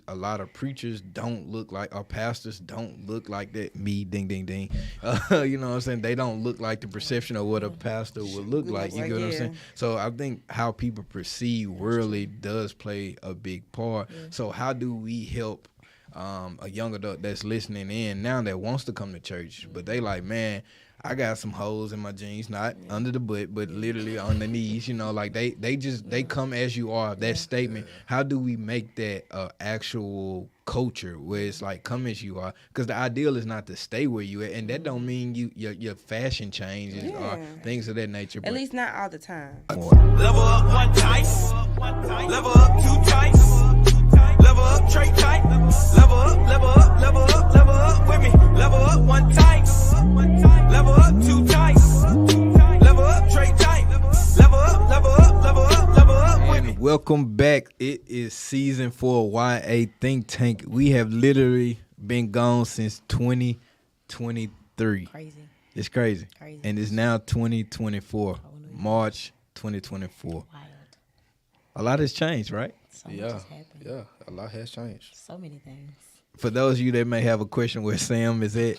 a lot of preachers don't look like, or pastors don't look like that. Me, ding, ding, ding. You know what I'm saying? They don't look like the perception of what a pastor would look like. You get what I'm saying? So I think how people perceive worldly does play a big part. Yeah. So how do we help a young adult that's listening in now that wants to come to church, but they like, man, I got some holes in my jeans, not under the butt, but literally on the knees, you know, like they come as you are, that statement. How do we make that actual culture where it's like, come as you are? Because the ideal is not to stay where you at, and that don't mean your fashion changes or things of that nature. At least not all the time. Level up one times, level up two times, level up three times, level up with me, level up one times, level up two times, level up three times, level up with me. And welcome back. It is season 4 YA Think Tank. We have literally been gone since 2023. Crazy. It's crazy. And it's now 2024, March 2024. Wild. A lot has changed, right? So much has happened. Yeah, a lot has changed. So many things. For those of you that may have a question where Sam is at,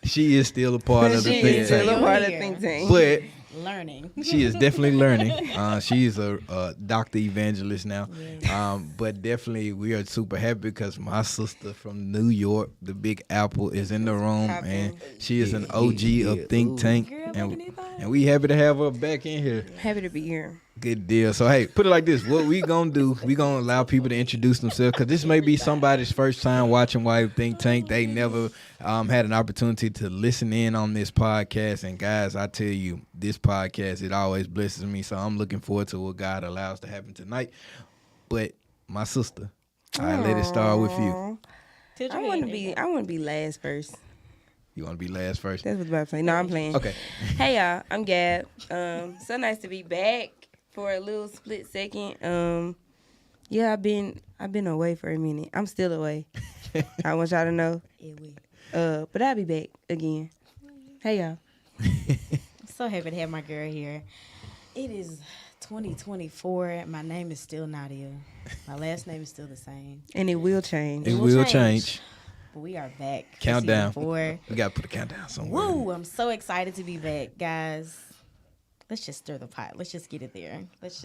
she is still a part of the She think is still a tank. part of the think tank. But Learning. she is definitely learning. She is a doctor evangelist now. Yes. But definitely we are super happy because my sister from New York, the Big Apple, is in the room. And she is an OG of Think Tank. And we happy to have her back in here. Happy to be here. Good deal. So, hey, put it like this. What we going to do, we going to allow people to introduce themselves because this may be somebody's first time watching YA Think Tank. They never had an opportunity to listen in on this podcast. And, guys, I tell you, this podcast, it always blesses me. So, I'm looking forward to what God allows to happen tonight. But my sister, let it start with you. I want to be last first. You want to be last first? That's what I was about to say. No, I'm playing. Okay. Hey, y'all. I'm Gab. So nice to be back for a little split second. Yeah, I've been away for a minute. I'm still away. I want y'all to know. But I'll be back again. Hey, y'all. I'm so happy to have my girl here. It is 2024. My name is still Nadia. My last name is still the same. And it will change. It will change. But we are back. Countdown. We got to put a countdown somewhere. Woo! I'm so excited to be back, guys. Let's just stir the pot. Let's just get it there. Let's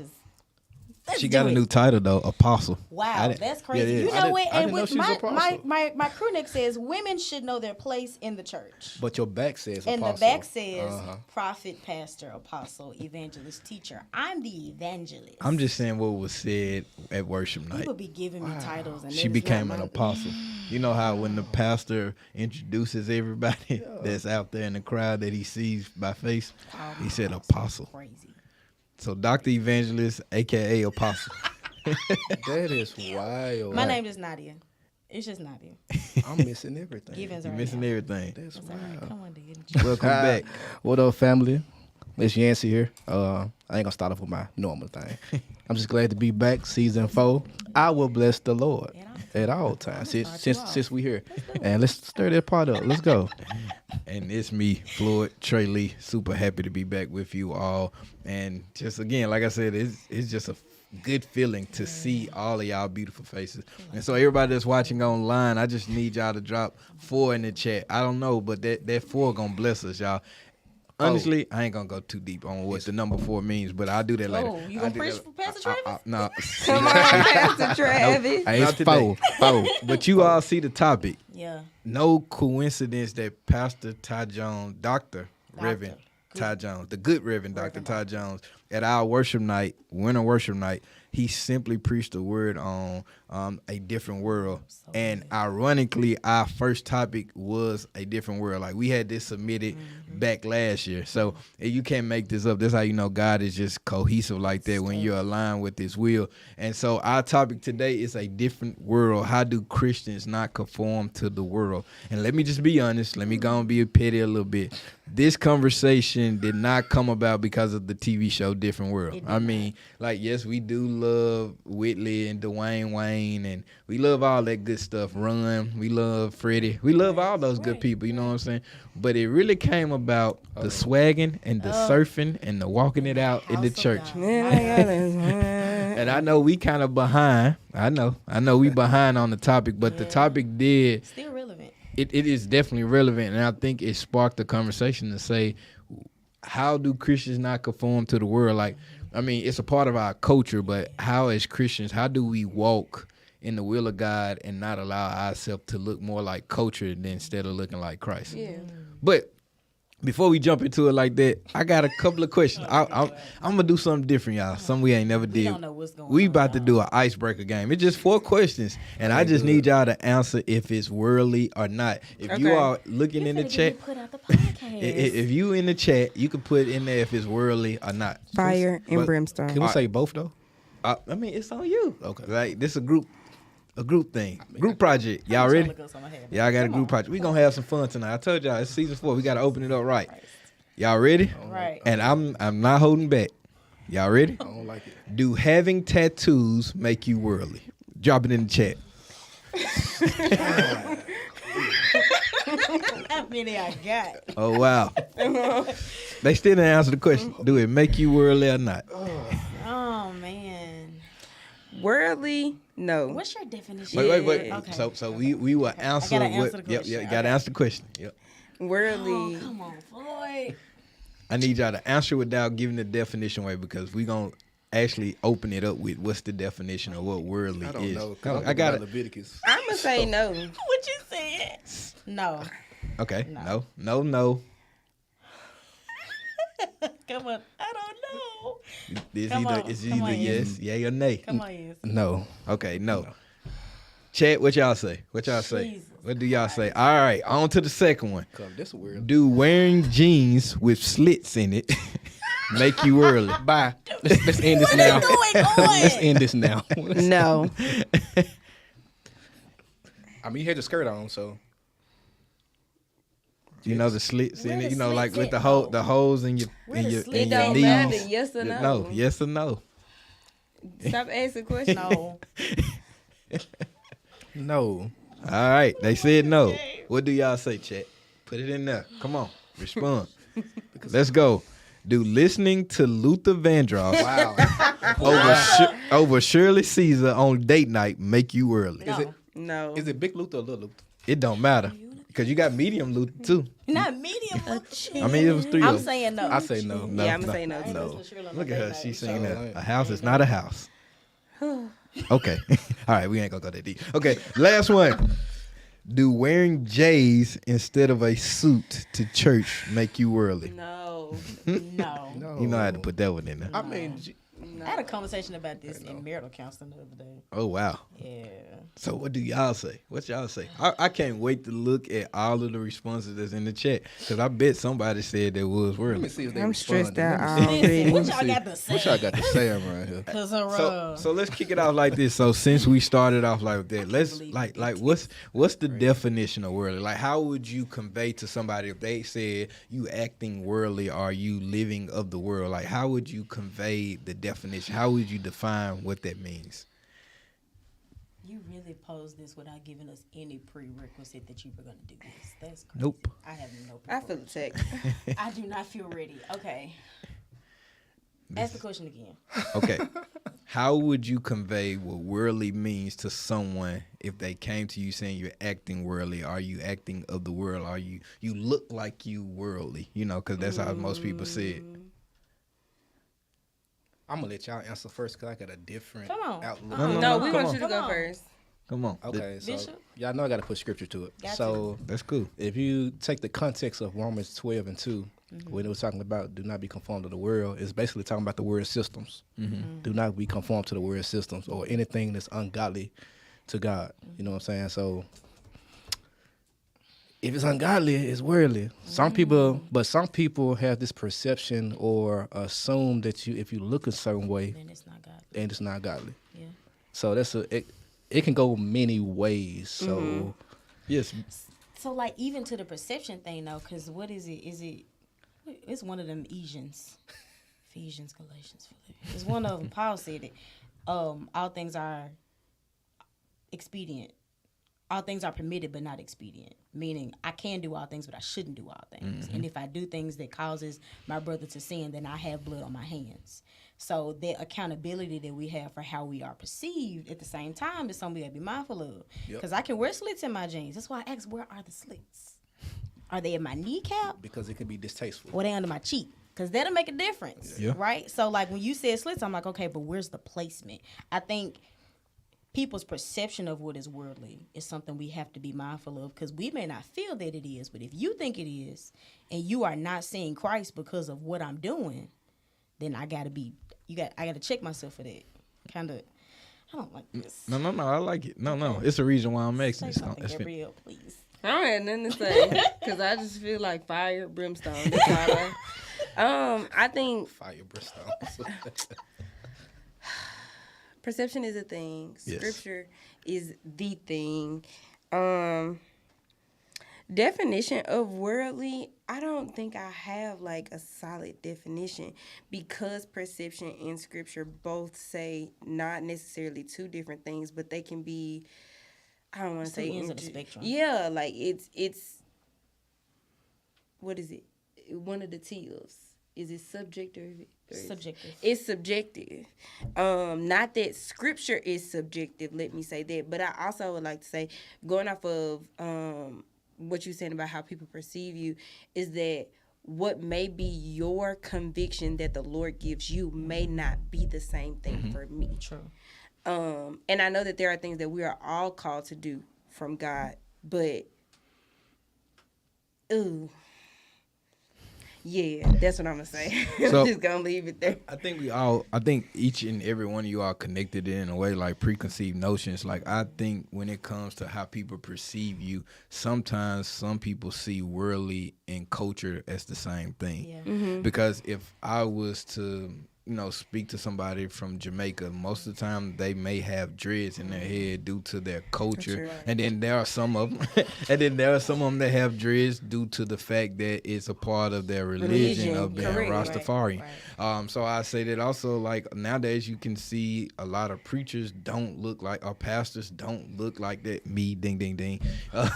she got a new title though, Apostle. Wow, that's crazy. Yeah, you know what? And with my crew neck says women should know their place in the church. But your back says apostle. And the back says prophet, pastor, apostle, evangelist, teacher. I'm the evangelist. I'm just saying what was said at worship night. People be giving me titles. And she became an apostle. You know how when the pastor introduces everybody that's out there in the crowd that he sees by face, he said apostle. Crazy. So Dr. Evangelist, a.k.a. Apostle. That is wild. My name is Nadia. It's just Nadia. I'm missing everything. You're missing everything. That's wild. wild. Come on, dude. Welcome back. What up, family? It's Yancey here. I ain't gonna start off with my normal thing. I'm just glad to be back, season 4. I will bless the Lord at all times since we here. And let's stir that part up. Let's go. And it's me, Floyd, Trey Lee. Super happy to be back with you all. And just again, like I said, it's just a good feeling to see all of y'all beautiful faces. And so everybody that's watching online, I just need y'all to drop 4 in the chat. I don't know, but that 4 gonna bless us, y'all. Honestly, I ain't gonna go too deep on what the number 4 means, but I'll do that later. Oh, you gonna preach for Pastor Travis? No. Come on, Pastor Travis. Hey, it's 4. But you all see the topic. Yeah. No coincidence that Pastor Ty Jones, Reverend Ty Jones, the good Reverend Dr. Ty Jones, at our worship night, winter worship night, he simply preached a word on a different world. And ironically, our first topic was a different world. Like we had this submitted back last year. So you can't make this up. That's how you know God is just cohesive like that when you're aligned with his will. And so our topic today is a different world. How do Christians not conform to the world? And let me just be honest. Let me go and be petty a little bit. This conversation did not come about because of the TV show Different World. I mean, like, yes, we do love Whitley and Dwayne Wayne, and we love all that good stuff. Run, we love Freddie. We love all those good people, you know what I'm saying? But it really came about the swagging and the surfing and the walking it out in the church. And I know we kind of behind. I know we behind on the topic, but the topic did. Still relevant. It is definitely relevant, and I think it sparked the conversation to say, how do Christians not conform to the world? Like, I mean, it's a part of our culture, but how as Christians, how do we walk in the will of God and not allow ourselves to look more like culture than instead of looking like Christ? Yeah. But before we jump into it like that, I got a couple of questions. I'm gonna do something different, y'all. Something we ain't never did. don't know what's going We on, about to y'all. do an icebreaker game. It's just 4 questions, and I just need y'all to answer if it's worldly or not. If you Okay. are looking in the chat, Put out the podcast. if you in the chat, you can put in there if it's worldly or not. Fire and But- brimstone. Can we say both though? I mean, it's on you. Okay. Like, this a group thing, group project. Y'all ready? Y'all got a group project. We gonna have some fun tonight. I told y'all it's season 4. We gotta open it up right. Y'all ready? Right. And I'm not holding back. Y'all ready? I don't like it. Do having tattoos make you worldly? Drop it in the chat. How many I got? Oh wow. They still didn't answer the question. Do it make you worldly or not? Oh man. Worldly? No. What's your definition? Wait. Yeah. Okay. So we will answer. gotta answer the Yep, question. you gotta answer the question. Yep. Worldly. Oh, come on, Floyd. I need y'all to answer without giving the definition away because we gonna actually open it up with what's the definition of what worldly I don't is. know. Come on, I got it. Leviticus. I'm gonna say no. What you said? No. Okay. No. No. Come on. I don't know. It's Come either on, it's come either on, yes, yay or nay. Come on, yes. No. Okay, no. Chat, what y'all say? What y'all say? Jesus What do y'all say? All right, on to the second one. Come, this is weird. Do wearing jeans with slits in it make you worldly? Bye. Let's end this now. going on? Let's end this now. No. I mean, you had your skirt on, so You know the slits in Where it. the You know, like slits with at, the though? the holes in your Where in the your slits in It your don't knees. matter, yes or no. No, yes or no. Stop asking questions. No. no. All right, they said no. What do y'all say, chat? Put it in there. Come on, respond. Let's go. Do listening to Luther Vandross Wow. over Shirley Caesar on date night make you worldly? No. No. Is it Big Luther or Little Luther? It don't matter because you got medium Luther too. Not medium. I mean, it was 3 I'm of them. saying no. I say no. No, Yeah, I'm no, gonna say no. too. no. Look at her. She's saying So, that a house is not a house. Okay. All right, we ain't gonna go that deep. Okay, last one. Do wearing J's instead of a suit to church make you worldly? No. No. No. You know I had to put that one in there. I mean, I had a conversation about this in marital counseling the other day. Oh wow. Yeah. So what do y'all say? What y'all say? I can't wait to look at all of the responses that's in the chat because I bet somebody said that was let me worldly. see if they I'm responded. stressed out Let me see. already. What y'all got to say? What y'all got to say around here? Cause So let's kick it off like this. So since we started off like that, let's like what's the definition of worldly? Like how would you convey to somebody if they said you acting worldly or you living of the world? Like how would you convey the definition? How would you define what that means? you really posed this without giving us any prerequisite that you were gonna do this. That's crazy. Nope. I have no. I feel preparation. attacked. I do not feel ready. Okay. Ask the question again. Okay. How would you convey what worldly means to someone if they came to you saying you're acting worldly? Are you acting of the world? Are you look like you worldly? You know, because that's how most people say it. I'm gonna let y'all answer first because I got a different Come on. outlook. No, we come want on. you to Come go on. first. Come on. Okay, so Bishop? y'all know I got to put scripture to it. Got So That's cool. if you take the context of Romans 12 and 2, when it was talking about do not be conformed to the world, it's basically talking about the word systems. Do not be conformed to the word systems or anything that's ungodly to God. You know what I'm saying? So if it's ungodly, it's worldly. Some people have this perception or assume that if you look a certain way, Then it's not God. and it's not godly. Yeah. So it can go many ways. So Yes. So like even to the perception thing though, because what is it? It's one of them Ephesians, Galatians, Philippians. It's one of them. Paul said it. All things are expedient. All things are permitted, but not expedient. Meaning, I can do all things, but I shouldn't do all things. And if I do things that causes my brother to sin, then I have blood on my hands. So that accountability that we have for how we are perceived at the same time is something we gotta be mindful of. Because I can wear slits in my jeans. That's why I ask, where are the slits? Are they in my kneecap? Because it could be distasteful. Or they under my cheek? Because that'll make a difference, right? So like when you said slits, I'm like, okay, but where's the placement? I think people's perception of what is worldly is something we have to be mindful of, because we may not feel that it is, but if you think it is and you are not seeing Christ because of what I'm doing, then I gotta check myself for that. I don't like this. No, I like it. No, it's the reason why I'm Say asking. something, Gabrielle, please. I don't have nothing to say because I just feel like fire, brimstone. That's all I think Fire brimstone. perception is a thing. Yes. Scripture is the thing. Definition of worldly, I don't think I have like a solid definition, because perception and scripture both say not necessarily two different things, but they can be, I don't want to say ends of the spectrum. Yeah, like it's what is it? One of the T's. Is it subjective? Subjective. It's subjective. Not that scripture is subjective, let me say that, but I also would like to say, going off of what you're saying about how people perceive you, is that what may be your conviction that the Lord gives you may not be the same thing for me. True. And I know that there are things that we are all called to do from God, but yeah, that's what I'm gonna say. So- I'm just gonna leave it there. I think each and every one of you are connected in a way, like preconceived notions. Like, I think when it comes to how people perceive you, sometimes some people see worldly and culture as the same thing. Yeah. Because if I was to, speak to somebody from Jamaica, most of the time they may have dreads in their head due to their culture. Right. And then there are some of them, that have dreads due to the fact that it's a part of their religion of being Correct. Rastafari. Right. So I say that also, like, nowadays you can see a lot of preachers don't look like, or pastors don't look like that. Me, ding, ding, ding.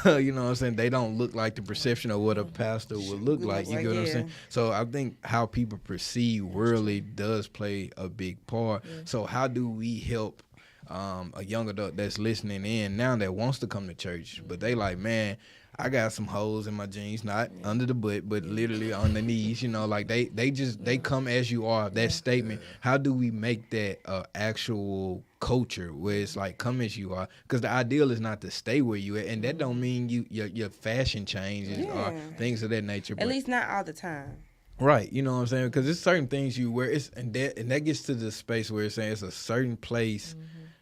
You know what I'm saying? They don't look like the perception of what a pastor would look like. You get what I'm saying? So I think how people perceive worldly does play a big part. So how do we help a young adult that's listening in now that wants to come to church, but they like, man, I got some holes in my jeans, not under the butt, but literally on the knees, like they come as you are, that statement. How do we make that actual culture where it's like, come as you are? Because the ideal is not to stay where you at, and that don't mean your fashion changes or things of that nature. At least not all the time. Right, you know what I'm saying? Because there's certain things you wear, and that gets to the space where it's saying it's a certain place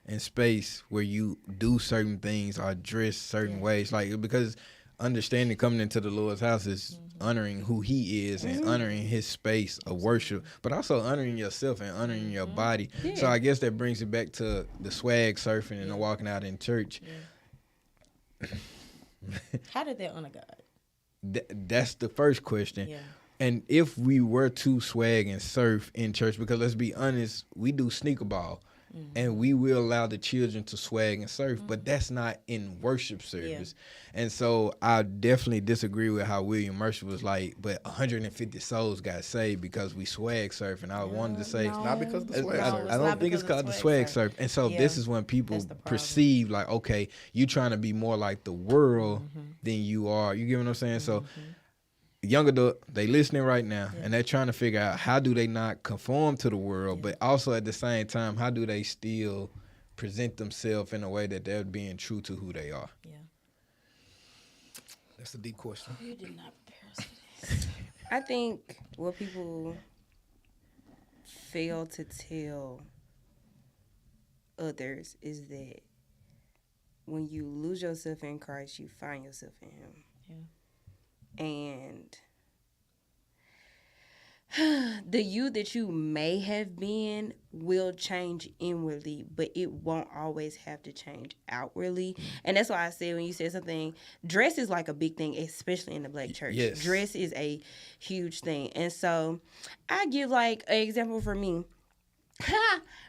and space where you do certain things or dress certain ways. Like, because understanding coming into the Lord's house is honoring who He is and honoring His space of worship, but also honoring yourself and honoring your body. Yeah. So I guess that brings it back to the swag surfing and the walking out in church. How did that honor God? That's the first question. Yeah. And if we were to swag and surf in church, because let's be honest, we do sneaker ball, and we will allow the children to swag and surf, but that's not in worship service. And so I definitely disagree with how William Mercer was like, but 150 souls got saved because we swag surf. And I wanted to say, no. Not because of the swag I surf. don't think it's called the swag surf. And so this is when people That's the problem. perceive like, okay, you trying to be more like the world than you are. You get what I'm saying? So young adult, they listening right now, and they're trying to figure out how do they not conform to the world, but also at the same time, how do they still present themselves in a way that they're being true to who they are? Yeah. That's a deep question. You did not prepare us for this. I think what people fail to tell others is that when you lose yourself in Christ, you find yourself in Him. Yeah. And the you that you may have been will change inwardly, but it won't always have to change outwardly. And that's why I said, when you said something, dress is like a big thing, especially in the Black church. Yes. Dress is a huge thing. And so I give like an example for me.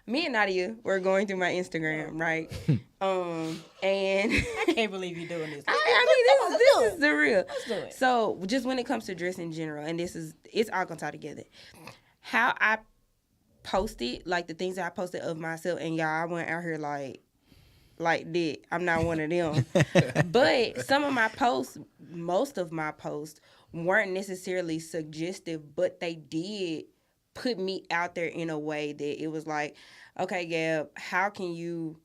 Me and Nadia were going through my Instagram, right? And I can't believe you're doing this. I mean, this is the real. Let's do it. So, just when it comes to dress in general, and it's all gonna tie together. How I posted, like the things that I posted of myself, and y'all, I went out here like that. I'm not one of them. But some of my posts, most of my posts, weren't necessarily suggestive, but they did put me out there in a way that it was like, okay, Gab, how can you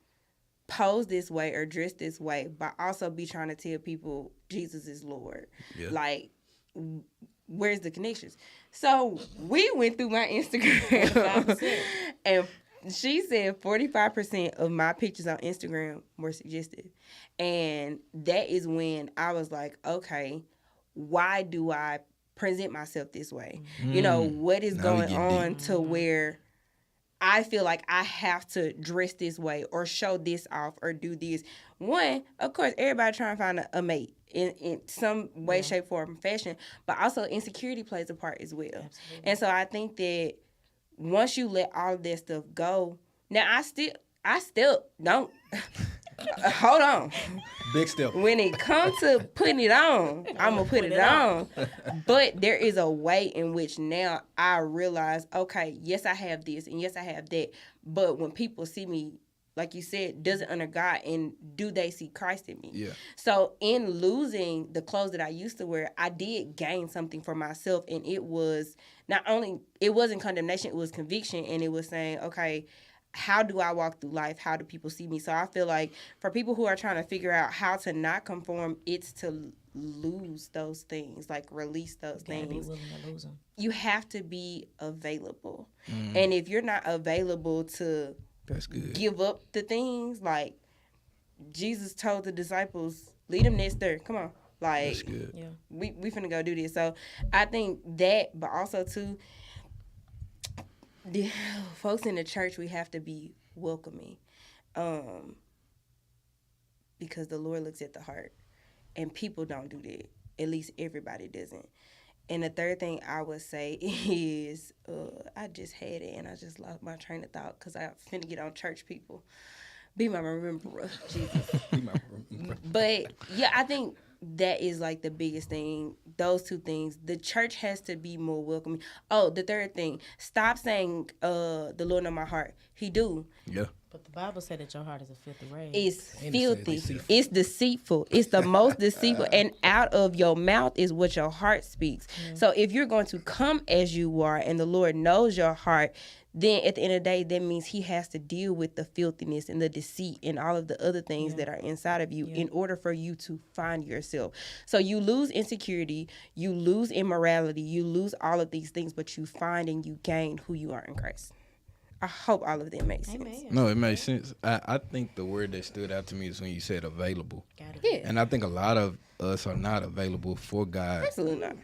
pose this way or dress this way, but also be trying to tell people Jesus is Lord? Yeah. Like, where's the connections? So we went through my Instagram, and she said 45% of my pictures on Instagram were suggestive. And that is when I was like, okay, why do I present myself this way? You know, what is Now we going get on deep. to where I feel like I have to dress this way or show this off or do this? One, of course, everybody trying to find a mate in some way, shape, form, fashion, but also insecurity plays a part as well. Absolutely. And so I think that once you let all of that stuff go, now I still don't hold on. Big step. When it comes to putting it on, I'm gonna put it on. But there is a way in which now I realize, okay, yes, I have this and yes, I have that. But when people see me, like you said, does it under God, and do they see Christ in me? Yeah. So in losing the clothes that I used to wear, I did gain something for myself, and it was not only, it wasn't condemnation, it was conviction, and it was saying, okay, how do I walk through life? How do people see me? So I feel like for people who are trying to figure out how to not conform, it's to lose those things, like release those things. Be willing to lose them. You have to be available. And if you're not available to That's good. give up the things, like Jesus told the disciples, lead them next door. Come on. Like, That's good. Yeah. we finna go do this. So I think that, but also too, the folks in the church, we have to be welcoming, because the Lord looks at the heart, and people don't do that. At least everybody doesn't. And the third thing I would say is, I just had it and I just lost my train of thought because I finna get on church people. Be my rememberer, Jesus. But yeah, I think that is like the biggest thing. Those two things. The church has to be more welcoming. Oh, the third thing. Stop saying, the Lord know my heart. He do. Yeah. But the Bible said that your heart is a filthy rag. It's And it said filthy. deceitful. It's deceitful. It's the most deceitful. And out of your mouth is what your heart speaks. So if you're going to come as you are and the Lord knows your heart, then at the end of the day, that means he has to deal with the filthiness and the deceit and all of the other things that are inside of you in order for you to find yourself. So you lose insecurity, you lose immorality, you lose all of these things, but you find and you gain who you are in Christ. I hope all of that makes sense. Amen. No, it makes sense. I think the word that stood out to me is when you said available. Got it. Yeah, And I think a lot of us are not available for God. absolutely not.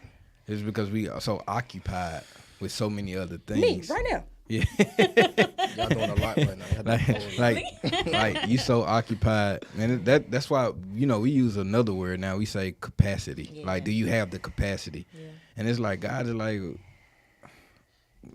It's because we are so occupied with so many other things. Me, right now. Yeah. Y'all doing a lot right now. like you so occupied, and that's why we use another word now. We say capacity. Yeah. Like, do you have the capacity? Yeah. And it's like God is like,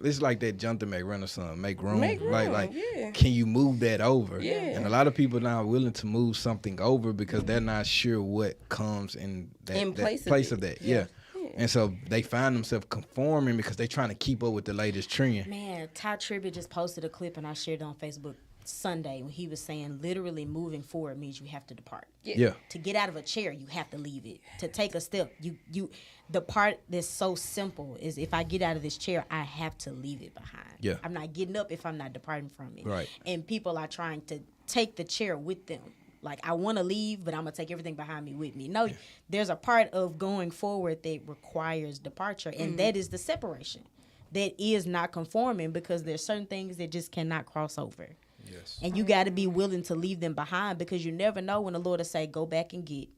it's like that Jonathan McReynolds song, make room. Make room, Like, yeah. can you move that over? Yeah. And a lot of people now are willing to move something over because they're not sure what comes in that In place of of it. that. Yeah. And so they find themselves conforming because they're trying to keep up with the latest trend. Man, Ty Tribbett just posted a clip and I shared it on Facebook Sunday when he was saying literally moving forward means you have to depart. Yeah. To get out of a chair, you have to leave it. To take a step, you the part that's so simple is if I get out of this chair, I have to leave it behind. Yeah. I'm not getting up if I'm not departing from it. Right. And people are trying to take the chair with them. Like, I want to leave, but I'm going to take everything behind me with me. No, there's a part of going forward that requires departure, and that is the separation. That is not conforming because there's certain things that just cannot cross over. Yes. And you got to be willing to leave them behind because you never know when the Lord will say, go back and get,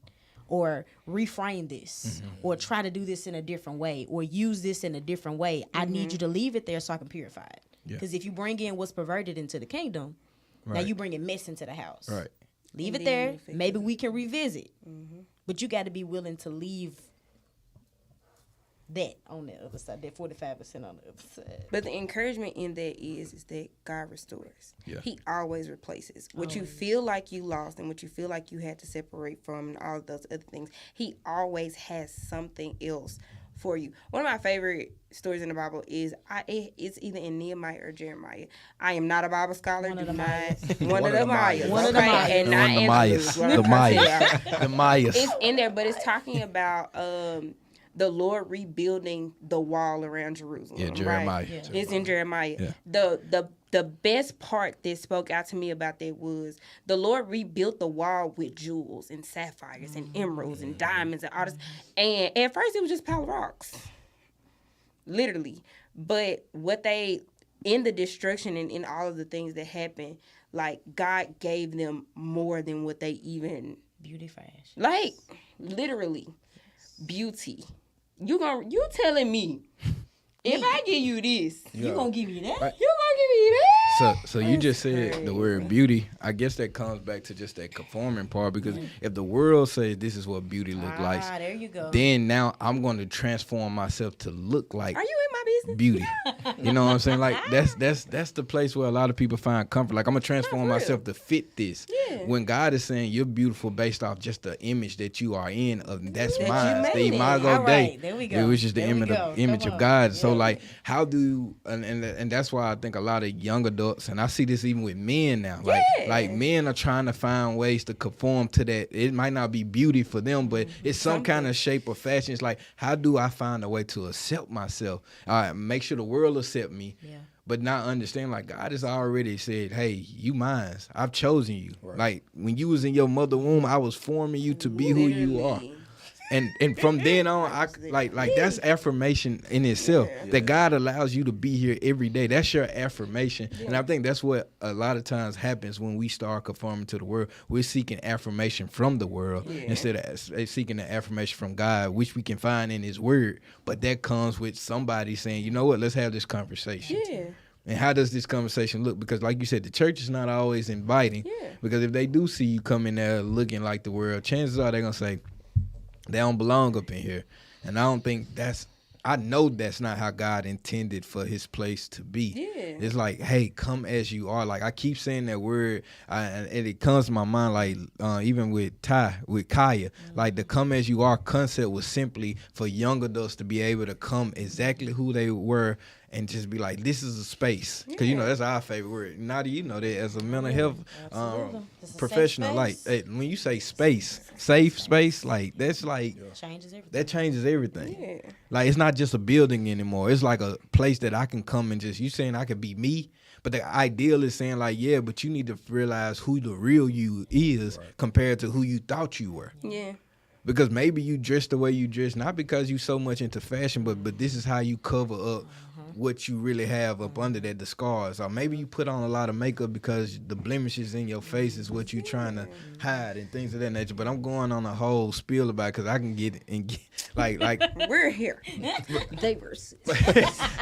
or reframe this, or try to do this in a different way, or use this in a different way. I need you to leave it there so I can purify it. Yeah. Because if you bring in what's perverted into the kingdom, now Right. you bring mess into the house. Right. Leave And it then there. you fix Maybe we can revisit. But you got to be willing to leave that on the other side, that 45% on the other side. But the encouragement in that is that God restores. Yeah. He always replaces. What you feel like you lost and what you feel like you had to separate from and all of those other things, he always has something else for you. One of my favorite stories in the Bible is it's either in Nehemiah or Jeremiah. I am not a Bible scholar. One of do the not Mayas. one of the Mayas. One of the Okay? Mayas. And not One of the Andalus, Mayas. what The I'm trying to Mayas. tell y'all. The Mayas. It's in there, but it's talking about the Lord rebuilding the wall around Jerusalem. Yeah, Jeremiah. Right? Yeah. It's in Jeremiah. Yeah. The best part that spoke out to me about that was the Lord rebuilt the wall with jewels and sapphires and emeralds and diamonds and all this. And at first it was just a pile of rocks. Literally. But what they, in the destruction and in all of the things that happened, like God gave them more than what they even, Beauty fashion. like, literally, beauty. You telling me, if I give you this, You gonna give me that? you gonna give me that? So you just said crazy. the word beauty. I guess that comes back to just that conforming part, because if the world says this is what beauty look like, There you go. then now I'm going to transform myself to look like Are you in my business? beauty. You know what I'm saying? Like that's the place where a lot of people find comfort. Like I'm gonna transform For real. myself to fit this. Yeah. When God is saying you're beautiful based off just the image that you are in, of that's That you mine. made The it. imago All Dei. right, there we go. Which is the There we go. image Come of on. God. So Yeah. like, how do and that's why I think a lot of young adults, and I see this even with men now. Like men are trying to find ways to conform to that. It might not be beauty for them, but it's some kind of shape or fashion. It's like, how do I find a way to accept myself? All right, make sure the world accept me. Yeah. But not understand, like, God has already said, hey, you mine. I've chosen you. Right. Like, when you was in your mother womb, I was forming you to be who you are. Literally. And from then on, I like that's affirmation in itself. That God allows you to be here every day. That's your affirmation. And I think that's what a lot of times happens when we start conforming to the world. We're seeking affirmation from the world instead of seeking the affirmation from God, which we can find in His Word. But that comes with somebody saying, you know what, let's have this conversation. Yeah. And how does this conversation look? Because like you said, the church is not always inviting. Yeah. Because if they do see you come in there looking like the world, chances are they're going to say, they don't belong up in here. And I don't think I know that's not how God intended for His place to be. Yeah. It's like, hey, come as you are. Like, I keep saying that word, and it comes to my mind, like, even with Kaya, like the come as you are concept was simply for young adults to be able to come exactly who they were and just be like, this is a space. Because, you know, that's our favorite word. Nadi, you know that as a mental health Absolutely. It's a safe professional. Like, space. hey, when you say space, safe space, like, that's like, Changes everything. that changes everything. Yeah. Like, it's not just a building anymore. It's like a place that I can come and just, you saying I could be me, but the ideal is saying like, yeah, but you need to realize who the real you is compared to who you thought you were. Yeah. Because maybe you dress the way you dress, not because you so much into fashion, but this is how you cover up what you really have up under that, the scars. Or maybe you put on a lot of makeup because the blemishes in your face is what you're trying to hide and things of that nature. But I'm going on a whole spiel about it because I can get like We're here. They were.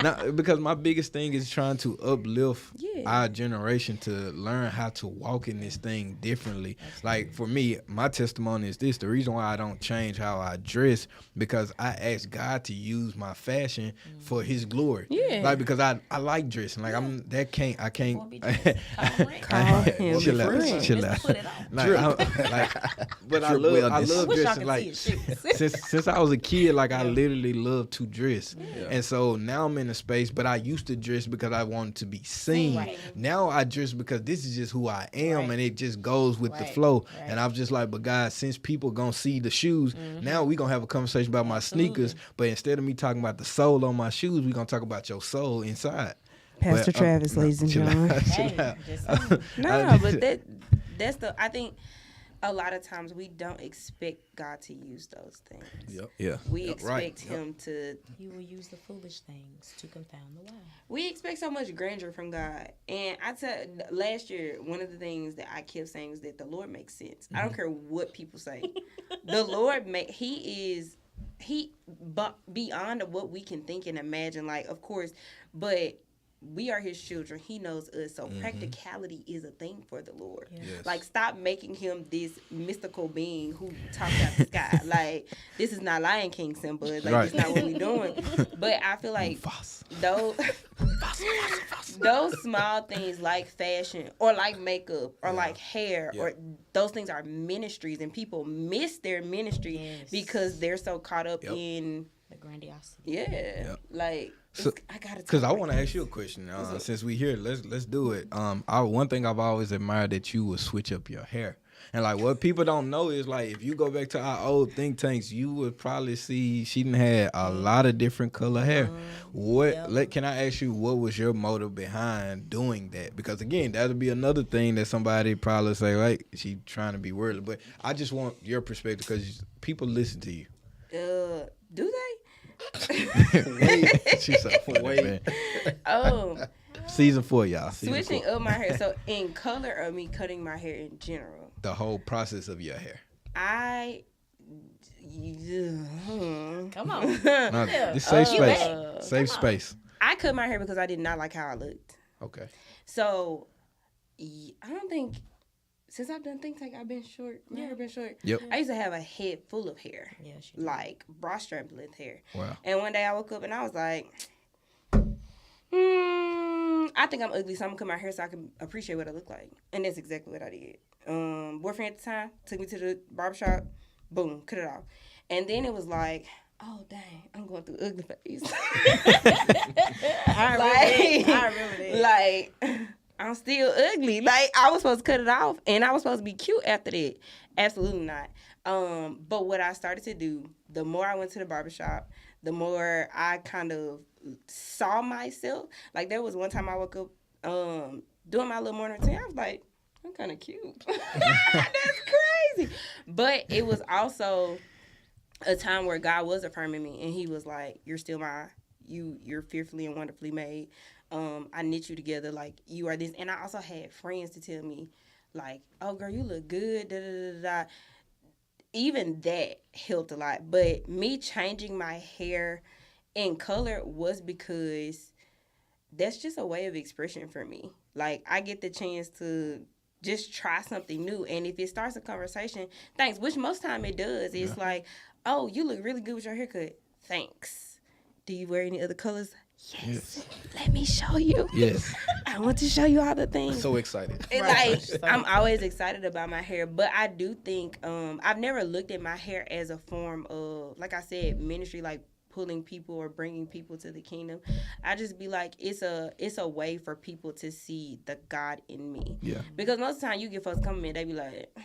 now, because my biggest thing is trying to uplift Yeah. our generation to learn how to walk in this thing differently. Like for me, my testimony is this: the reason why I don't change how I dress, because I ask God to use my fashion for His glory. Yeah. Like, because I like dressing. Like I can't. Won't be doing Call him chill out, friend. chill out. Put it on. But I Drip love wellness. Wish y'all dressing. could Like see his shoes. since I was a kid, like I literally love to dress. And so now I'm in a space, but I used to dress because I wanted to be seen. Right. Now I dress because this is just who I am, Right. and it just goes with the Right. flow. Right. And I'm just like, but God, since people gonna see the shoes, now we gonna have a conversation about my sneakers. But instead of me talking about the sole on my shoes, we gonna talk about your soul inside. Pastor But, Travis, ladies and chill gentlemen. out, chill Hey, out. just saying. No, but that's the. I think a lot of times we don't expect God to use those things. Yep. Yeah. We Yep, right. expect Him to. He will use the foolish things to confound the wise. We expect so much grandeur from God. And I tell last year, one of the things that I kept saying was that the Lord makes sense. I don't care what people say. The Lord He beyond what we can think and imagine. Like, of course, but we are His children. He knows us. So practicality is a thing for the Lord. Yeah. Yes. Like, stop making Him this mystical being who talks out the sky. Like, this is not Lion King, Simba. Like, Right. that's not what we're doing. But I feel like those those small things like fashion or like makeup or like hair or those things are ministries, and people miss their ministry Yes. because they're so caught up Yep. in The grandiosity. Yeah. Like, So- I gotta. Because I want to ask you a question. Since we here, let's do it. One thing I've always admired that you would switch up your hair. And like what people don't know is like if you go back to our old think tanks, you would probably see she done had a lot of different color hair. Can I ask you what was your motive behind doing that? Because again, that'll be another thing that somebody probably say like she trying to be worldly. But I just want your perspective because people listen to you. Do they? She said, "Wait." Season 4, y'all. Switching up my hair. So in color or me cutting my hair in general? The whole process of your hair. Come on. No, this safe space. Safe Come on. space. I cut my hair because I did not like how I looked. Okay. So I don't think since I've done things like I've been short, my hair been short. Yep. I used to have a head full of hair, Yeah, she like bra strap length hair. Wow. And one day I woke up and I was like, I think I'm ugly, so I'm gonna cut my hair so I can appreciate what I look like. And that's exactly what I did. Boyfriend at the time took me to the barbershop, boom, cut it off. And then it was like, oh dang, I'm going through ugly phase. I remember that. Like, I'm still ugly. Like, I was supposed to cut it off, and I was supposed to be cute after that. Absolutely not. But what I started to do, the more I went to the barbershop, the more I kind of saw myself. Like, there was one time I woke up doing my little morning routine. I was like, I'm kind of cute. That's crazy. But it was also a time where God was affirming me, and he was like, you're still you're fearfully and wonderfully made. I knit you together, like, you are this. And I also had friends to tell me, like, oh, girl, you look good, da, da, da, da. Even that helped a lot. But me changing my hair in color was because that's just a way of expression for me. Like, I get the chance to just try something new. And if it starts a conversation, thanks, which most time it does. It's like, oh, you look really good with your haircut. Thanks. Do you wear any other colors? Yes. Let me show you. Yes. I want to show you all the things. So excited. It's like, I'm always excited about my hair, but I do think I've never looked at my hair as a form of, like I said, ministry, like pulling people or bringing people to the kingdom. I just be like, it's a way for people to see the God in me. Yeah. Because most of the time you get folks coming in, they be like,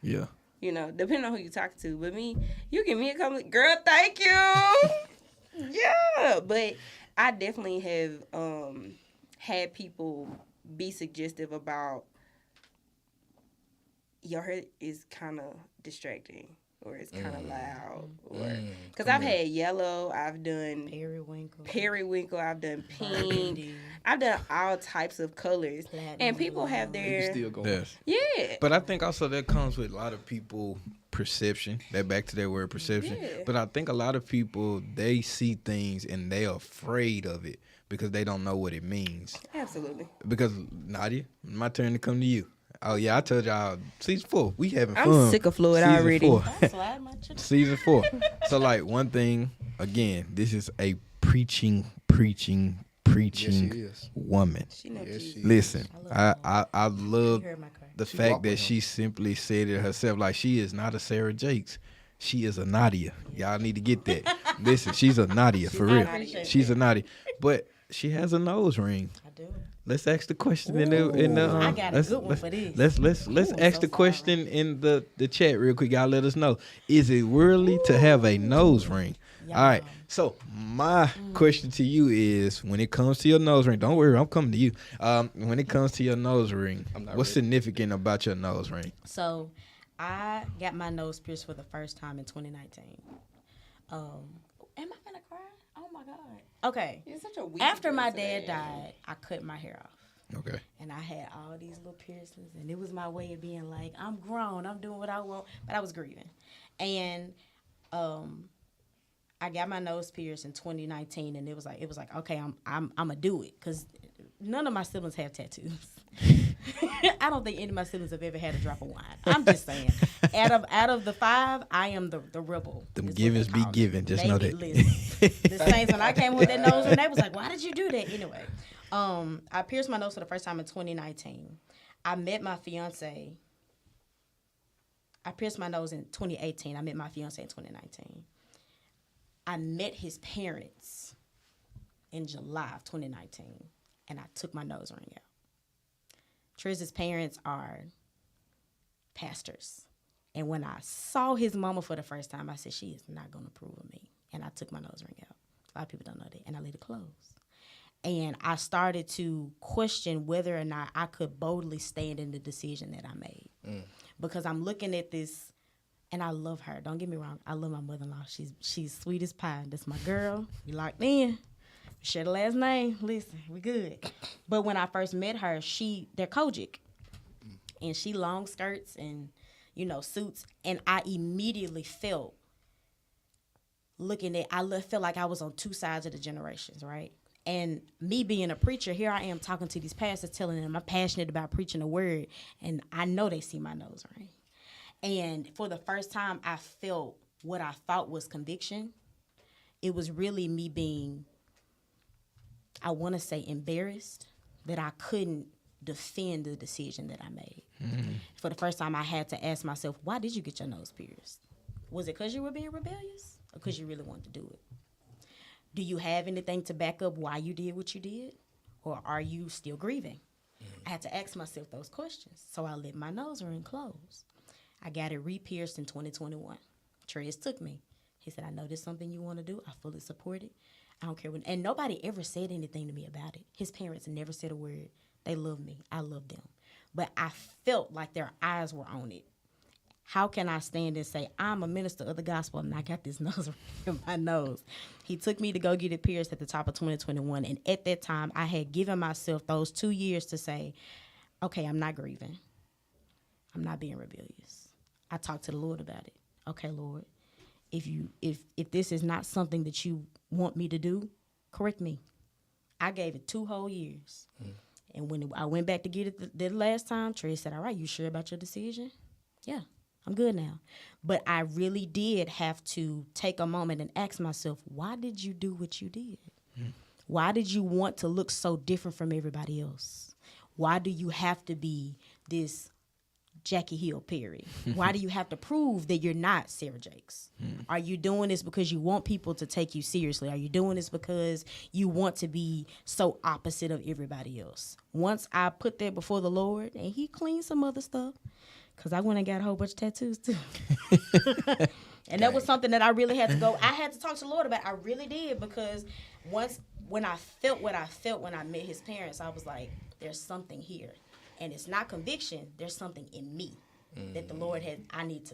Yeah. you know, depending on who you talk to. But me, you give me a compliment, girl, thank you. Yeah, but I definitely have had people be suggestive about your hair is kind of distracting or it's kind of loud, or because I've had yellow, I've done periwinkle, I've done pink, I've done all types of colors, and people have their Still going. Yes. yeah. But I think also that comes with a lot of people perception. That back to that word perception. Yeah. But I think a lot of people, they see things and they're afraid of it because they don't know what it means. Absolutely. Because Nadia, my turn to come to you. Oh yeah, I told y'all season 4. We having I'm fun. sick of Floyd Season already. 4. Season 4. So like one thing, again, this is a preaching Yes, she is. woman. She knows Yes, Jesus. she Listen, I love heard my car. the She fact walked that with she simply said it herself. Like, she is not a Sarah Jakes. She is a Nadia. Y'all need to get that. Listen, she's a Nadia for real. appreciate She's a Nadia. But she has a nose ring. I do. Let's ask the question in the I got a let's, good one let's, for this. Let's Ooh, ask so the far. question in the chat real quick. Y'all let us know. Is it worldly to have a nose ring? Yum. All right. So my question to you is, when it comes to your nose ring, don't worry, I'm coming to you. When it comes to your nose ring, I'm not what's ready. significant about your nose ring? So, I got my nose pierced for the first time in 2019. Am I gonna cry? Oh my God. Okay. You're such a weak After my person, dad man. died, I cut my hair off. Okay. And I had all these little piercings, and it was my way of being like, I'm grown, I'm doing what I want, but I was grieving. And I got my nose pierced in 2019, and it was like, okay, I'm gonna do it, because none of my siblings have tattoos. I don't think any of my siblings have ever had a drop of wine. I'm just saying. Out of the 5, I am the rebel. Them is what givens they be call me. given. Just They know be that. listen. The Saints, when I came with that nose ring, they was like, why did you do that? Anyway, I pierced my nose for the first time in 2019. I met my fiance. I pierced my nose in 2018. I met my fiance in 2019. I met his parents in July of 2019, and I took my nose ring out. Triz's parents are pastors. And when I saw his mama for the first time, I said, she is not going to approve of me. And I took my nose ring out. A lot of people don't know that. And I let it close. And I started to question whether or not I could boldly stand in the decision that I made. Because I'm looking at this, and I love her. Don't get me wrong. I love my mother-in-law. She's sweet as pie. That's my girl. We locked in. We share the last name. Listen, we good. But when I first met her, they're Kojic. And she long skirts and, suits. And I immediately felt felt like I was on two sides of the generations, right? And me being a preacher, here I am talking to these pastors, telling them I'm passionate about preaching the word, and I know they see my nose ring. And for the first time, I felt what I thought was conviction. It was really me being, I want to say, embarrassed that I couldn't defend the decision that I made. Mm-hmm. For the first time, I had to ask myself, why did you get your nose pierced? Was it because you were being rebellious or because you really wanted to do it? Do you have anything to back up why you did what you did? Or are you still grieving? I had to ask myself those questions. So I let my nose ring close. I got it re-pierced in 2021. Trez took me. He said, I know this is something you want to do. I fully support it. I don't care when. And nobody ever said anything to me about it. His parents never said a word. They love me. I love them. But I felt like their eyes were on it. How can I stand and say, I'm a minister of the gospel and I got this nose in my nose? He took me to go get it pierced at the top of 2021. And at that time, I had given myself those 2 years to say, okay, I'm not grieving. I'm not being rebellious. I talked to the Lord about it. Okay, Lord, if this is not something that you want me to do, correct me. I gave it 2 whole years. And when I went back to get it the last time, Trey said, all right, you sure about your decision? Yeah. I'm good now. But I really did have to take a moment and ask myself, why did you do what you did? Why did you want to look so different from everybody else? Why do you have to be this Jackie Hill Perry? Why do you have to prove that you're not Sarah Jakes? Are you doing this because you want people to take you seriously? Are you doing this because you want to be so opposite of everybody else? Once I put that before the Lord, and he cleaned some other stuff, because I went and got a whole bunch of tattoos, too. And that was something that I really had to go. I had to talk to the Lord about. I really did, because when I felt what I felt when I met his parents, I was like, there's something here. And it's not conviction. There's something in me that the Lord had. I need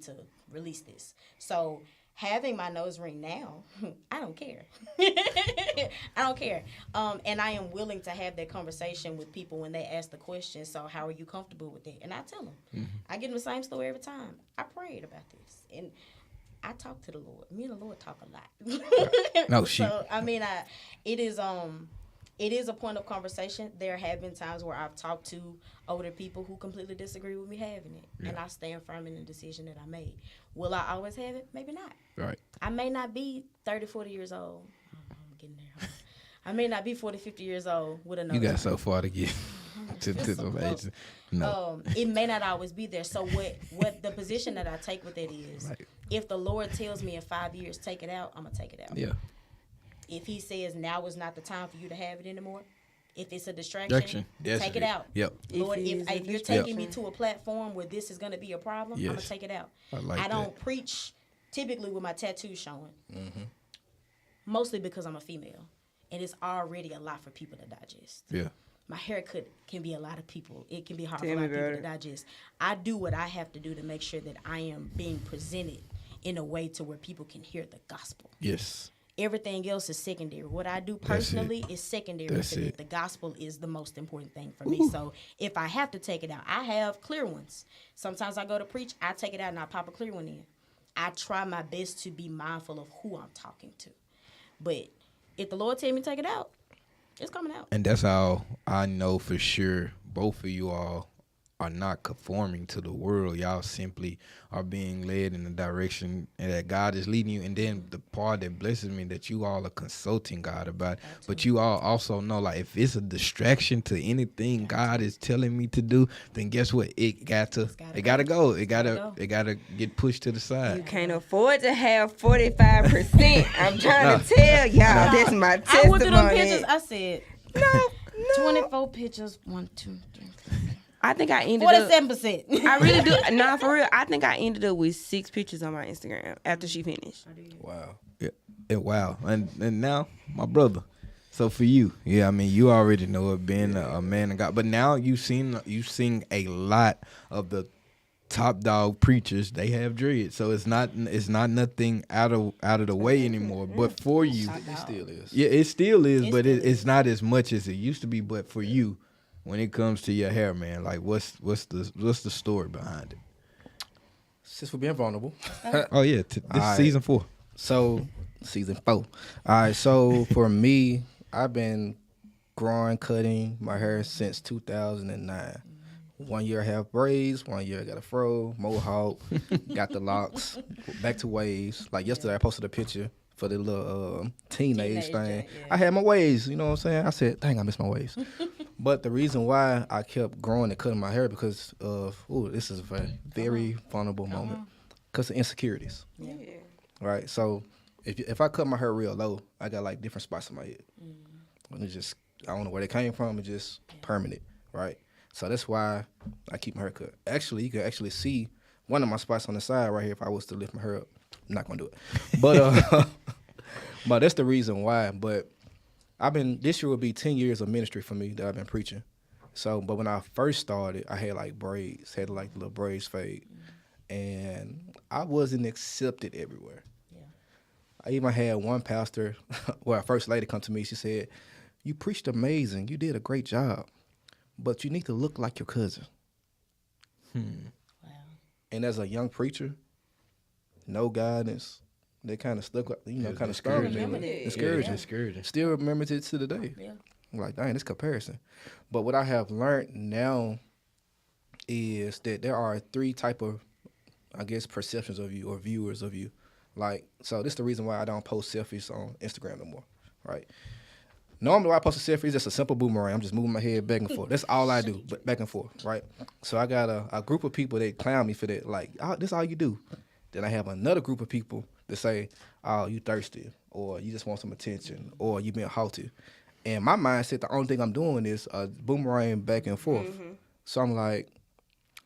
to release this. So having my nose ring now, I don't care. I don't care. And I am willing to have that conversation with people when they ask the question, so how are you comfortable with that? And I tell them. I give them the same story every time. I prayed about this. And I talk to the Lord. Me and the Lord talk a lot. No, So, I mean, it is a point of conversation. There have been times where I've talked to older people who completely disagree with me having it. Yeah. And I stand firm in the decision that I made. Will I always have it? Maybe not. Right. I may not be 30, 40 years old. I'm getting there. I may not be 40, 50 years old with a nose. You got so far to get to the age. No. It may not always be there. So what the position that I take with it is, right, if the Lord tells me in 5 years, take it out, I'm going to take it out. Yeah. If he says now is not the time for you to have it anymore, if it's a distraction, take it out. Yep. Lord, if you're taking me to a platform where this is going to be a problem, I'm going to take it out. I don't preach typically with my tattoos showing, mostly because I'm a female. And it's already a lot for people to digest. Yeah. My haircut can be a lot of people. It can be hard for a lot of people to digest. I do what I have to do to make sure that I am being presented in a way to where people can hear the gospel. Yes. Everything else is secondary. What I do personally is secondary to me. The gospel is the most important thing for me. So if I have to take it out, I have clear ones. Sometimes I go to preach, I take it out and I pop a clear one in. I try my best to be mindful of who I'm talking to. But if the Lord tell me to take it out, it's coming out. And that's how I know for sure both of you all are not conforming to the world. Y'all simply are being led in the direction that God is leading you. And then the part that blesses me that you all are consulting God about. But you all also know, like, if it's a distraction to anything God is telling me to do, then guess what? It gotta go. It gotta get pushed to the side. You can't afford to have 45%. I'm trying to tell y'all. That's my testimony. I went through them pictures. I said, no. 24 pictures. 1, 2, 3, 4. I think I ended up 47%. I really do. Nah, for real. I think I ended up with 6 pictures on my Instagram after she finished. Wow. Yeah, wow. And now, my brother. So for you, I mean, you already know it, being a man of God. But now you've seen a lot of the top dog preachers. They have dreads, so it's not nothing out of the way anymore. But for you, It still is. yeah, it still is, but it's not as much as it used to be. But for you, when it comes to your hair, man, like what's the story behind it? Since we're being vulnerable. Oh yeah, this is season 4. So, season 4. All right, so for me, I've been cutting my hair since 2009. 1 year I have braids, 1 year I got a fro, mohawk, got the locks, back to waves. Like yesterday I posted a picture for the little teenage thing. Yeah. I had my waves, you know what I'm saying? I said, dang, I miss my waves. But the reason why I kept growing and cutting my hair because of, this is a very vulnerable moment. Because of insecurities. Yeah. Right? So if I cut my hair real low, I got like different spots in my head. And it's just, I don't know where they came from. It's just permanent, right? So that's why I keep my hair cut. Actually, you can actually see one of my spots on the side right here if I was to lift my hair up. I'm not going to do it. But but that's the reason why. But this year will be 10 years of ministry for me that I've been preaching. So, but when I first started, I had like braids, had like little braids fade. And I wasn't accepted everywhere. I even had one pastor, well, a first lady come to me. She said, "You preached amazing. You did a great job, but you need to look like your cousin." Wow. And as a young preacher, no guidance, they kind of stuck, kind of scarred me. Discouraging. Still remember it to the day. Yeah. I'm like, dang, this comparison. But what I have learned now is that there are 3 type of, I guess, perceptions of you or viewers of you. Like, so this is the reason why I don't post selfies on Instagram no more, right? Normally when I post a selfie, it's just a simple boomerang. I'm just moving my head back and forth. That's all I do, but back and forth, right? So I got a group of people that clown me for that, like, this is all you do. Then I have another group of people that say, oh, you thirsty, or you just want some attention, or you being haughty. And my mindset, the only thing I'm doing is a boomerang back and forth. So I'm like,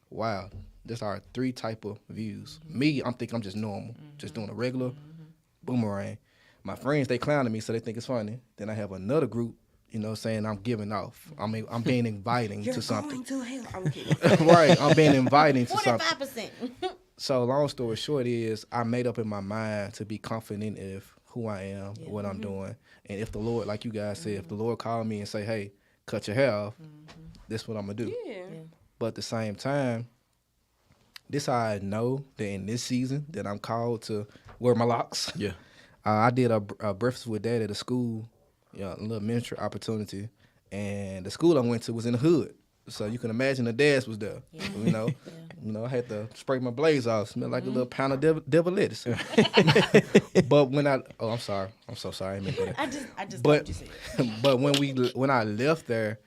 wow. There's our 3 type of views. Me, I'm thinking I'm just normal, just doing a regular boomerang. My friends, they clowning me, so they think it's funny. Then I have another group, saying I'm giving off. I mean, I'm being inviting to something. You're going to hell. I'm kidding. Right, I'm being inviting to something. 45%. So long story short is, I made up in my mind to be confident of who I am, what I'm doing. And if the Lord, like you guys said, if the Lord called me and say, hey, cut your hair off, that's what I'm going to do. Yeah. But at the same time, this how I know that in this season that I'm called to wear my locks. Yeah. I did a breakfast with Dad at a school, a little ministry opportunity, and the school I went to was in the hood. So you can imagine the dads was there. Yeah. I had to spray my blaze off, smell like a little pound of devil lettuce. But when I'm sorry, I'm so sorry. I didn't mean that. I just but, you said. But when I left there,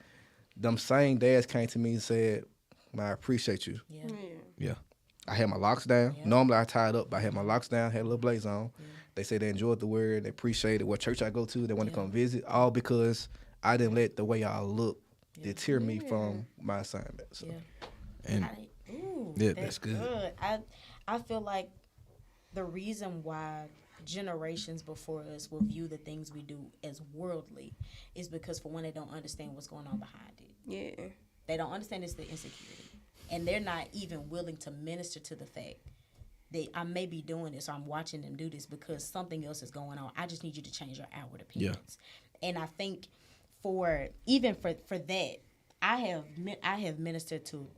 them same dads came to me and said, "Man, I appreciate you." Yeah. I had my locks down. Yeah. Normally I tied up, but I had my locks down, had a little blaze on. Yeah. They say they enjoyed the word, they appreciated what church I go to, they want to come visit, all because I didn't let the way I look deter me from my assignment. So. And that's good. I feel like the reason why generations before us will view the things we do as worldly is because, for one, they don't understand what's going on behind it. Yeah. They don't understand it's the insecurity. And they're not even willing to minister to the fact that I may be doing this or I'm watching them do this because something else is going on. I just need you to change your outward appearance. Yeah. And I think for that, I have ministered to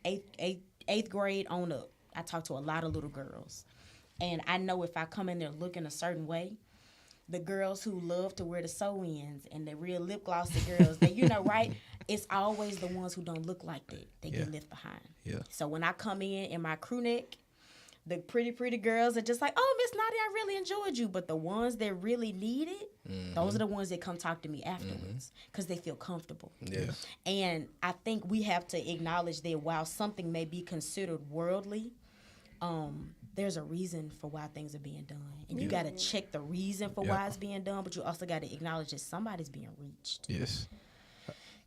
eighth grade on up. I talk to a lot of little girls. And I know if I come in there looking a certain way, the girls who love to wear the sew-ins and the real lip glossy girls, right? it's always the ones who don't look like that get left behind. Yeah. So when I come in my crew neck, the pretty girls are just like, oh, Miss Nadia, I really enjoyed you. But the ones that really need it, those are the ones that come talk to me afterwards because they feel comfortable. Yes. And I think we have to acknowledge that while something may be considered worldly, there's a reason for why things are being done. And you got to check the reason for why it's being done, but you also got to acknowledge that somebody's being reached. Yes.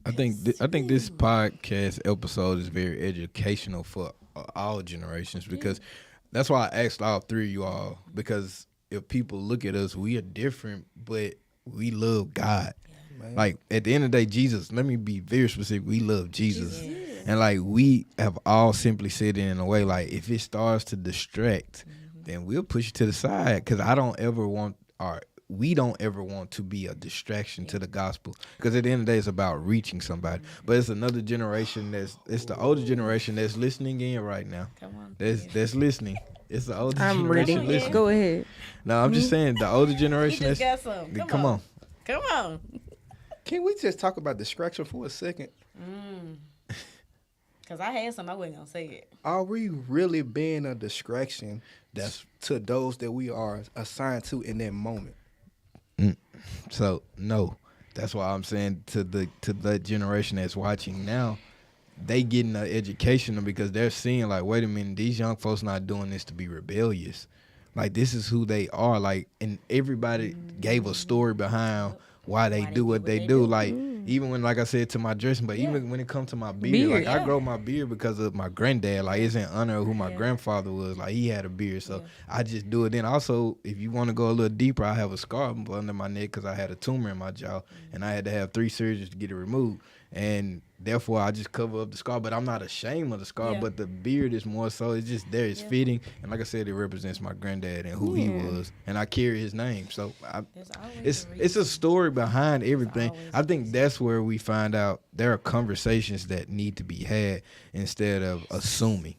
I think this podcast episode is very educational for all generations because that's why I asked all three of you all, because if people look at us, we are different, but we love God. Yeah. Like at the end of the day, Jesus, let me be very specific, we love Jesus. And like we have all simply said it in a way like if it starts to distract, then we'll push it to the side because we don't ever want to be a distraction to the gospel because at the end of the day, it's about reaching somebody. But it's another generation it's the older generation that's listening in right now. Come on. That's listening. It's the older I'm generation ready. listening. Go ahead. No, I'm just saying the older generation You just that's got some. come on. Come on. Can we just talk about distraction for a second? Because I had some, I wasn't going to say it. Are we really being a distraction that's to those that we are assigned to in that moment? So no, that's why I'm saying to the generation that's watching now, they getting an education because they're seeing like, wait a minute, these young folks not doing this to be rebellious. Like this is who they are. Like, and everybody gave a story behind why they do what they do. Like even when, like I said, to my dressing, but even when it comes to my beard, like I grow my beard because of my granddad. Like it's in honor of who my grandfather was. Like he had a beard, so I just do it. Then also, if you want to go a little deeper, I have a scar under my neck because I had a tumor in my jaw, and I had to have 3 surgeries to get it removed. And therefore, I just cover up the scar, but I'm not ashamed of the scar. But the beard is more so, it's just there, it's fitting. And like I said, it represents my granddad and who he was. And I carry his name. So it's a story behind everything. I think that's where we find out there are conversations that need to be had instead of assuming.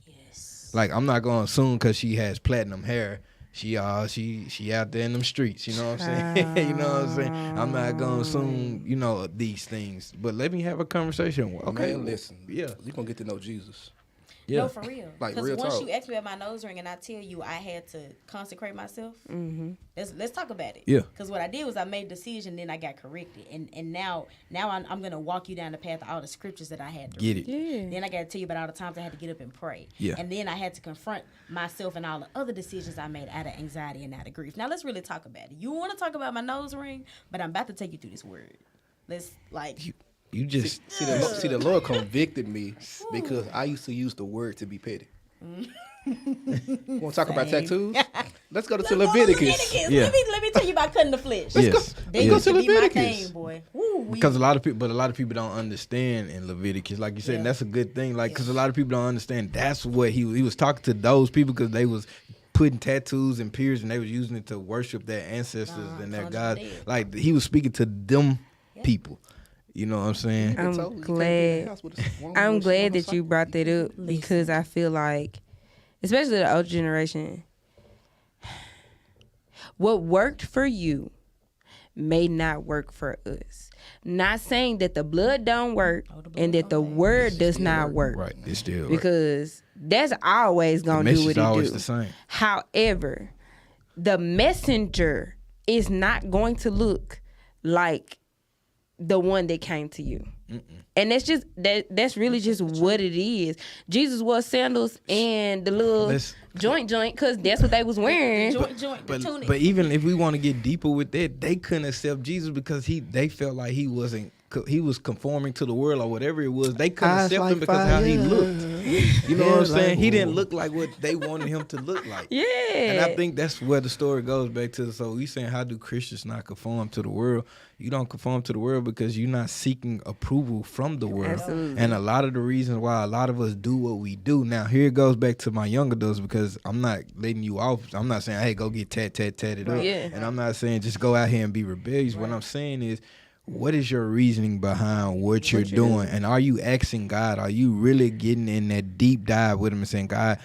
Like, I'm not going to assume because she has platinum hair. She out there in them streets, you know what I'm saying? You know what I'm saying? I'm not gonna assume, these things. But let me have a conversation. Okay, Man, listen. Yeah. You're gonna get to know Jesus. Yeah. No, for real. Like, because real once talk. you ask me about my nose ring and I tell you I had to consecrate myself, let's talk about it. Yeah. Because what I did was I made a decision, then I got corrected, and now I'm gonna walk you down the path of all the scriptures that I had to Get read. it. Yeah. Then I got to tell you about all the times I had to get up and pray. Yeah. And then I had to confront myself and all the other decisions I made out of anxiety and out of grief. Now let's really talk about it. You want to talk about my nose ring, but I'm about to take you through this word. Let's You just See, the Lord convicted me because I used to use the word to be petty. Want to talk about tattoos? Let's go to Leviticus. Yeah. Let me tell you about cutting the flesh. Yes. They Yes. used to be my Leviticus. thing, boy. Woo, Because a lot of people don't understand in Leviticus, like you said, and that's a good thing. Like, because a lot of people don't understand. That's what he was talking to those people because they was putting tattoos and piercings and they was using it to worship their ancestors and their God. Like he was speaking to them people. You know what I'm saying? I'm glad that you brought that up because I feel like, especially the older generation, what worked for you may not work for us. Not saying that the blood don't work and that the word does not work. Right. It's still right. Because that's always The gonna do message what is it always do. the same. However, the messenger is not going to look like the one that came to you. And that's just that's really just what it is. Jesus wore sandals and the little joint because that's what they was wearing. The tunic. But even if we want to get deeper with that, they couldn't accept Jesus because they felt like he was conforming to the world or whatever it was. They couldn't accept him because of how he looked. You know what I'm saying? He didn't look like what they wanted him to look like. Yeah. And I think that's where the story goes back to. So we saying, how do Christians not conform to the world? You don't conform to the world because you're not seeking approval from the world. Absolutely. And a lot of the reasons why a lot of us do what we do. Now, here it goes back to my young adults because I'm not letting you off. I'm not saying, hey, go get tatted up. Yeah. And I'm not saying just go out here and be rebellious. What I'm saying is, what is your reasoning behind what you're doing? And are you asking God? Are you really getting in that deep dive with him and saying, God,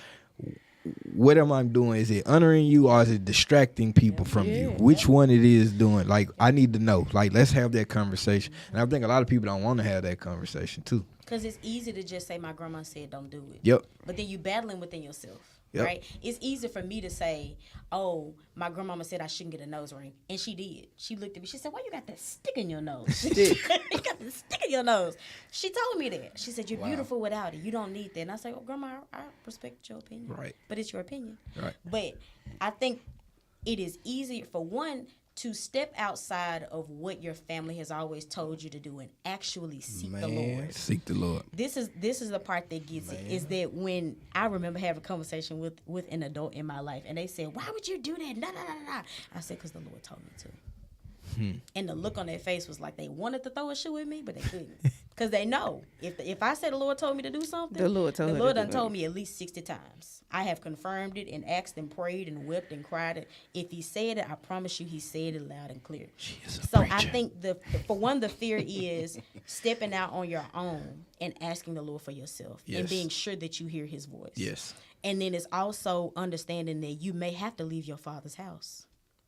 what am I doing? Is it honoring you or is it distracting people from you? Which one it is doing? Like, I need to know. Like, let's have that conversation. And I think a lot of people don't want to have that conversation too. Because it's easy to just say, my grandma said don't do it. Yep. But then you battling within yourself. Yep. Right? It's easy for me to say, oh, my grandmama said I shouldn't get a nose ring. And she did. She looked at me. She said, why you got that stick in your nose? you got that stick in your nose. She told me that. She said, you're beautiful without it. You don't need that. And I said, well, Grandma, I respect your opinion. Right. But it's your opinion. Right. But I think it is easier, for one, to step outside of what your family has always told you to do and actually seek the Lord. Seek the Lord. This is the part that gets it, is that when I remember having a conversation with an adult in my life, and they said, why would you do that? Nah. I said, because the Lord told me to. And the look on their face was like they wanted to throw a shoe at me, but they couldn't. Because they know, if I said the Lord told me to do something, The Lord done told me at least 60 times. I have confirmed it and asked and prayed and wept and cried it. If he said it, I promise you he said it loud and clear. So I think for one, the fear is stepping out on your own and asking the Lord for yourself and being sure that you hear his voice. Yes. And then it's also understanding that you may have to leave your father's house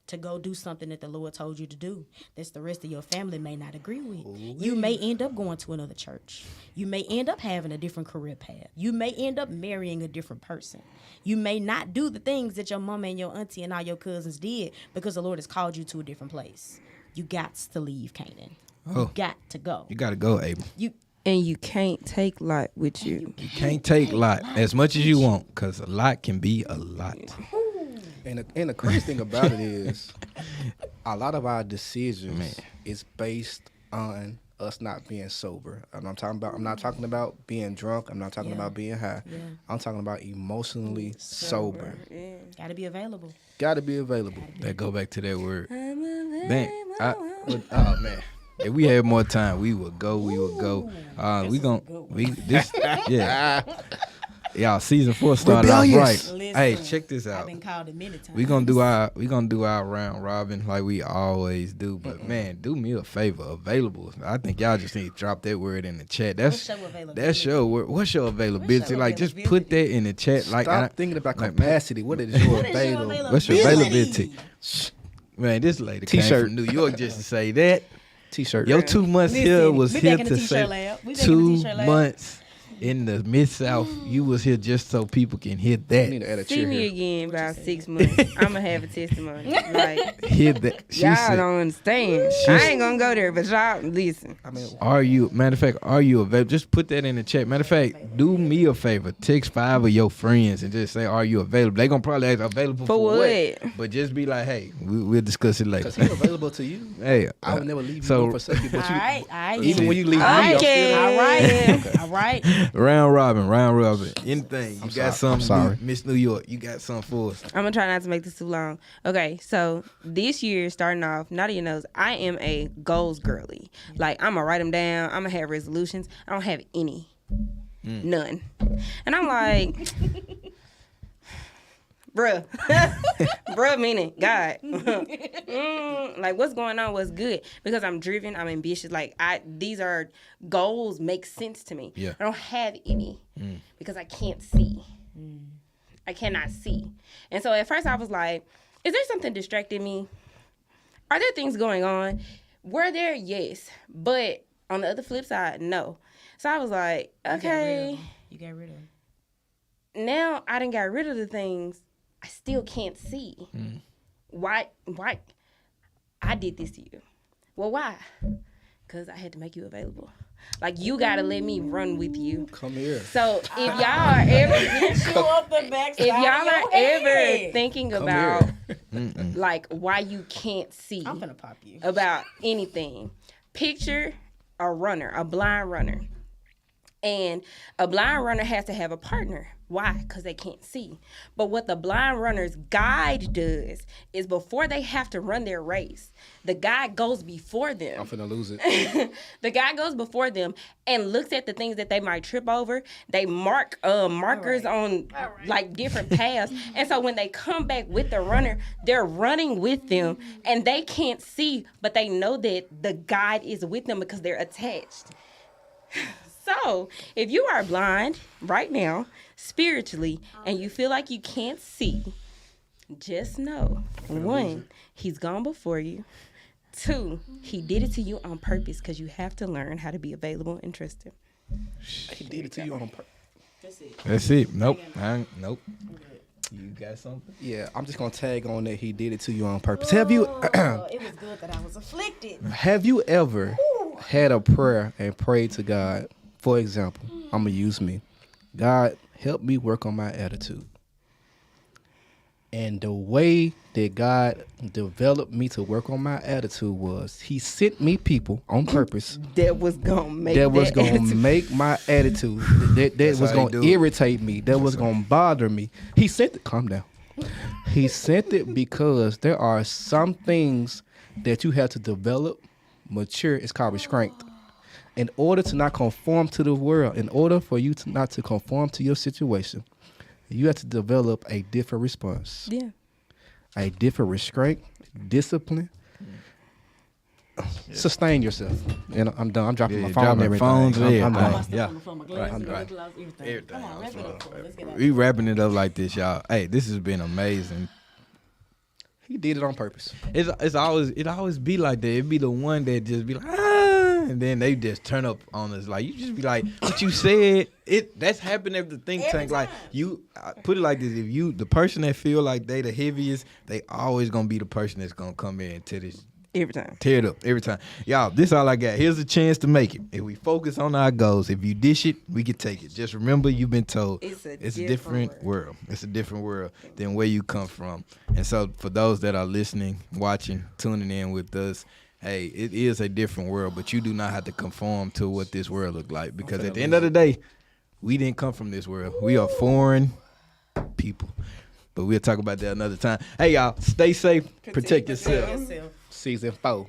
to go do something that the Lord told you to do that's the rest of your family may not agree with. You may end up going to another church. You may end up having a different career path. You may end up marrying a different person. You may not do the things that your mama and your auntie and all your cousins did because the Lord has called you to a different place. You got to leave Canaan. You got to go. You got to go, Abel. And you can't take Lot with you. You can't take a lot as much as you want, because a lot can be a lot. And the crazy thing about it is, a lot of our decisions is based on us not being sober. And I'm not talking about being drunk. I'm not talking about being high. Yeah. I'm talking about emotionally sober. Yeah. Got to be available. Got to be available. That go back to that word. I'm available. Man, oh man. If we had more time, we would go. Y'all, season 4 started off right. Listen, Hey, check this out. I've been called it many times. We gonna do our round robin like we always do. But man, do me a favor, available. I think y'all just need to drop that word in the chat. That's your word. What's your availability? Like, just put that in the chat. Like, Stop thinking about capacity. What is your availability? What's your availability? Man, this lady came T-shirt from New York just to say that. T-shirt. Your 2 months here was we here back in the to t-shirt say lab. We back in the 2 t-shirt lab. months in the Mid-South. You was here just so people can hear I need that. to add a See cheer me here. again about 6 months. I'm gonna have a testimony. Like, Hear that. She y'all said, don't understand. I ain't gonna go there, but y'all listen. I mean, matter of fact, are you available? Just put that in the chat. Matter of fact, do me a favor. Text 5 of your friends and just say, are you available? They gonna probably ask available For what? But just be like, hey, we'll discuss it later. because he's available to you. Hey, I would never leave you so- nor forsake you. But All right. even when you leave me, All I'm right. still All right. round robin. Anything. You got sorry. I'm something, sorry. Miss New York. You got something for us. I'm gonna try not to make this too long. Okay, so this year starting off, not even knows I am a goals girly. Like, I'm gonna write them down. I'm gonna have resolutions. I don't have any, none. And I'm like, bruh, meaning God. Like, what's going on? What's good? Because I'm driven. I'm ambitious. Like, these are goals make sense to me. Yeah. I don't have any because I can't see. I cannot see. And so at first I was like, is there something distracting me? Are there things going on? Were there? Yes. But on the other flip side, no. So I was like, okay. You got rid of them. Now I done got rid of the things I still can't see. Why? I did this to you. Well, why? Because I had to make you available. Like, you got to let me run with you. come here. So if y'all are ever thinking Come about like why you can't see I'm gonna pop you. about anything, picture a runner, a blind runner. And a blind runner has to have a partner. Why? Because they can't see. But what the blind runner's guide does is before they have to run their race, the guide goes before them. I'm finna lose it. The guy goes before them and looks at the things that they might trip over. They mark markers on like different paths. And so when they come back with the runner, they're running with them and they can't see, but they know that the guide is with them because they're attached. So So, if you are blind right now, spiritually, and you feel like you can't see, just know, 1, he's gone before you. 2, he did it to you on purpose because you have to learn how to be available and trust him. He did it to you on purpose. That's it. Nope. Nope. You got something? Yeah, I'm just gonna tag on that he did it to you on purpose. Have you It was good that I was afflicted. have you ever had a prayer and prayed to God? For example, I'm gonna use me. God, help me work on my attitude. And the way that God developed me to work on my attitude was he sent me people on purpose That was gonna make that was that gonna attitude. make my attitude that That's was how he gonna do it. irritate me, that was gonna bother me. He sent it. Calm down. He sent it because there are some things that you have to develop, mature. It's called restraint. In order to not conform to the world, in order for you to not to conform to your situation, you have to develop a different response, Yeah. a different restraint, discipline. Sustain yourself. And I'm done. I'm dropping my phone and dropping everything. phones and I'm everything. done. Yeah. Everything. Come on, wrap it up for us. Let's get out. We wrapping it up like this, y'all. Hey, this has been amazing. He did it on purpose. It always be like that. It be the one that just be like, ah, and then they just turn up on us. Like you just be like, what you said. That's happened at the think tank. Like I put it like this: if you the person that feel like they the heaviest, they always gonna be the person that's gonna come in and Every time. tear it up every time. Y'all, this all I got. Here's a chance to make it. If we focus on our goals, if you dish it, we can take it. Just remember, you've been told It's a different different world. It's a different world than where you come from. And so for those that are listening, watching, tuning in with us, hey, it is a different world, but you do not have to conform to what this world look like, because at the end of the day, we didn't come from this world. We are foreign people. But we'll talk about that another time. Hey, y'all, stay safe, protect yourself. Yourself. Season 4.